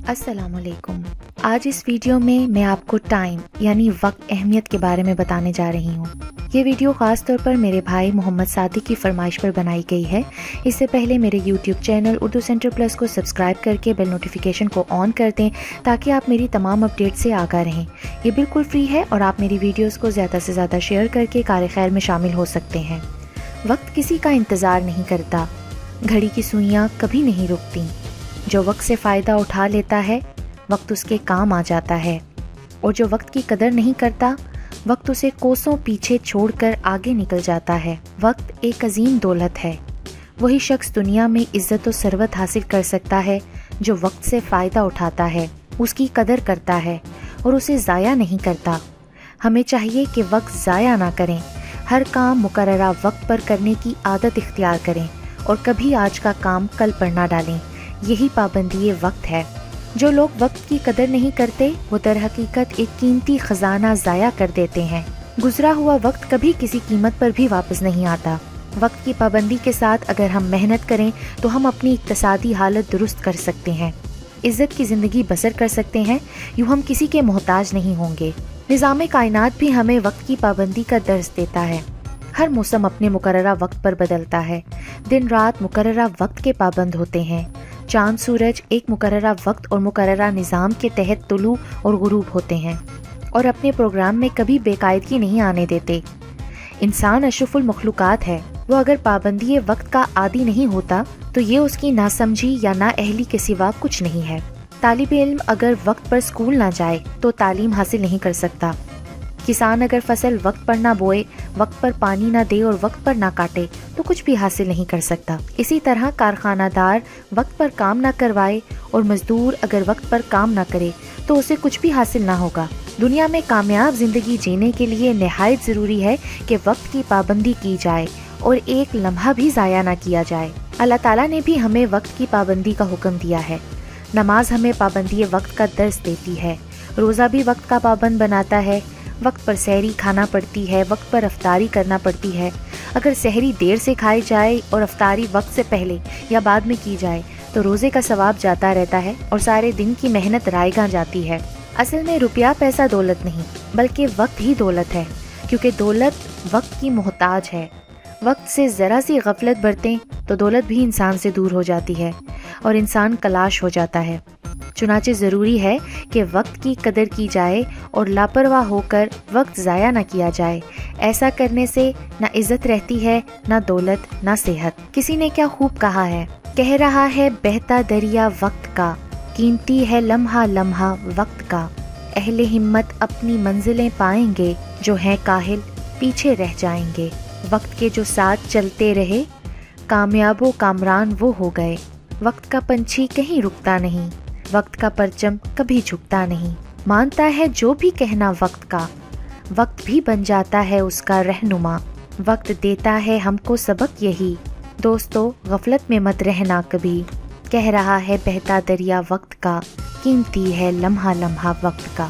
السلام علیکم۔ آج اس ویڈیو میں میں آپ کو ٹائم یعنی وقت اہمیت کے بارے میں بتانے جا رہی ہوں۔ یہ ویڈیو خاص طور پر میرے بھائی محمد صادق کی فرمائش پر بنائی گئی ہے۔ اس سے پہلے میرے YouTube channel Urdu centre plus کو سبسکرائب کر کے بیل نوٹیفیکیشن کو آن کر دیں تاکہ آپ میری تمام اپڈیٹ سے آگاہ رہیں۔ یہ بالکل فری ہے اور آپ میری ویڈیوز کو زیادہ سے زیادہ شیئر کر کے کار خیر میں شامل ہو سکتے ہیں۔ وقت کسی کا انتظار نہیں کرتا، گھڑی کی سوئیاں کبھی نہیں رکتی۔ جو وقت سے فائدہ اٹھا لیتا ہے وقت اس کے کام آ جاتا ہے، اور جو وقت کی قدر نہیں کرتا وقت اسے کوسوں پیچھے چھوڑ کر آگے نکل جاتا ہے۔ وقت ایک عظیم دولت ہے۔ وہی شخص دنیا میں عزت و ثروت حاصل کر سکتا ہے جو وقت سے فائدہ اٹھاتا ہے، اس کی قدر کرتا ہے اور اسے ضائع نہیں کرتا۔ ہمیں چاہیے کہ وقت ضائع نہ کریں، ہر کام مقررہ وقت پر کرنے کی عادت اختیار کریں اور کبھی آج کا کام کل پر نہ ڈالیں۔ یہی پابندی وقت ہے۔ جو لوگ وقت کی قدر نہیں کرتے وہ در حقیقت ایک قیمتی خزانہ ضائع کر دیتے ہیں۔ گزرا ہوا وقت کبھی کسی قیمت پر بھی واپس نہیں آتا۔ وقت کی پابندی کے ساتھ اگر ہم محنت کریں تو ہم اپنی اقتصادی حالت درست کر سکتے ہیں، عزت کی زندگی بسر کر سکتے ہیں، یوں ہم کسی کے محتاج نہیں ہوں گے۔ نظام کائنات بھی ہمیں وقت کی پابندی کا درس دیتا ہے۔ ہر موسم اپنے مقررہ وقت پر بدلتا ہے، دن رات مقررہ وقت کے پابند ہوتے ہیں، چاند سورج ایک مقررہ وقت اور مقررہ نظام کے تحت طلوع اور غروب ہوتے ہیں اور اپنے پروگرام میں کبھی بے قاعدگی نہیں آنے دیتے۔ انسان اشرف المخلوقات ہے، وہ اگر پابندی وقت کا عادی نہیں ہوتا تو یہ اس کی ناسمجھی یا نااہلی کے سوا کچھ نہیں ہے۔ طالب علم اگر وقت پر اسکول نہ جائے تو تعلیم حاصل نہیں کر سکتا۔ کسان اگر فصل وقت پر نہ بوئے، وقت پر پانی نہ دے اور وقت پر نہ کاٹے تو کچھ بھی حاصل نہیں کر سکتا۔ اسی طرح کارخانہ دار وقت پر کام نہ کروائے اور مزدور اگر وقت پر کام نہ کرے تو اسے کچھ بھی حاصل نہ ہوگا۔ دنیا میں کامیاب زندگی جینے کے لیے نہایت ضروری ہے کہ وقت کی پابندی کی جائے اور ایک لمحہ بھی ضائع نہ کیا جائے۔ اللہ تعالیٰ نے بھی ہمیں وقت کی پابندی کا حکم دیا ہے۔ نماز ہمیں پابندی وقت کا درس دیتی ہے، روزہ بھی وقت کا پابند بناتا ہے، وقت پر سحری کھانا پڑتی ہے، وقت پر افطاری کرنا پڑتی ہے۔ اگر سحری دیر سے کھائی جائے اور افطاری وقت سے پہلے یا بعد میں کی جائے تو روزے کا ثواب جاتا رہتا ہے اور سارے دن کی محنت رائیگاں جاتی ہے۔ اصل میں روپیہ پیسہ دولت نہیں بلکہ وقت ہی دولت ہے، کیونکہ دولت وقت کی محتاج ہے۔ وقت سے ذرا سی غفلت برتیں تو دولت بھی انسان سے دور ہو جاتی ہے اور انسان کلاش ہو جاتا ہے۔ چنانچہ ضروری ہے کہ وقت کی قدر کی جائے اور لاپرواہ ہو کر وقت ضائع نہ کیا جائے۔ ایسا کرنے سے نہ عزت رہتی ہے، نہ دولت، نہ صحت۔ کسی نے کیا خوب کہا ہے، کہہ رہا ہے بہتا دریا وقت کا، قیمتی ہے لمحہ لمحہ وقت کا۔ اہل ہمت اپنی منزلیں پائیں گے، جو ہیں کاہل پیچھے رہ جائیں گے۔ وقت کے جو ساتھ چلتے رہے، کامیاب و کامران وہ ہو گئے۔ وقت کا پنچھی کہیں رکتا نہیں، وقت کا پرچم کبھی جھکتا نہیں۔ مانتا ہے جو بھی کہنا وقت کا، وقت بھی بن جاتا ہے اس کا رہنما۔ وقت دیتا ہے ہم کو سبق یہی، دوستو غفلت میں مت رہنا کبھی۔ کہہ رہا ہے بہتا دریا وقت کا، قیمتی ہے لمحہ لمحہ وقت کا۔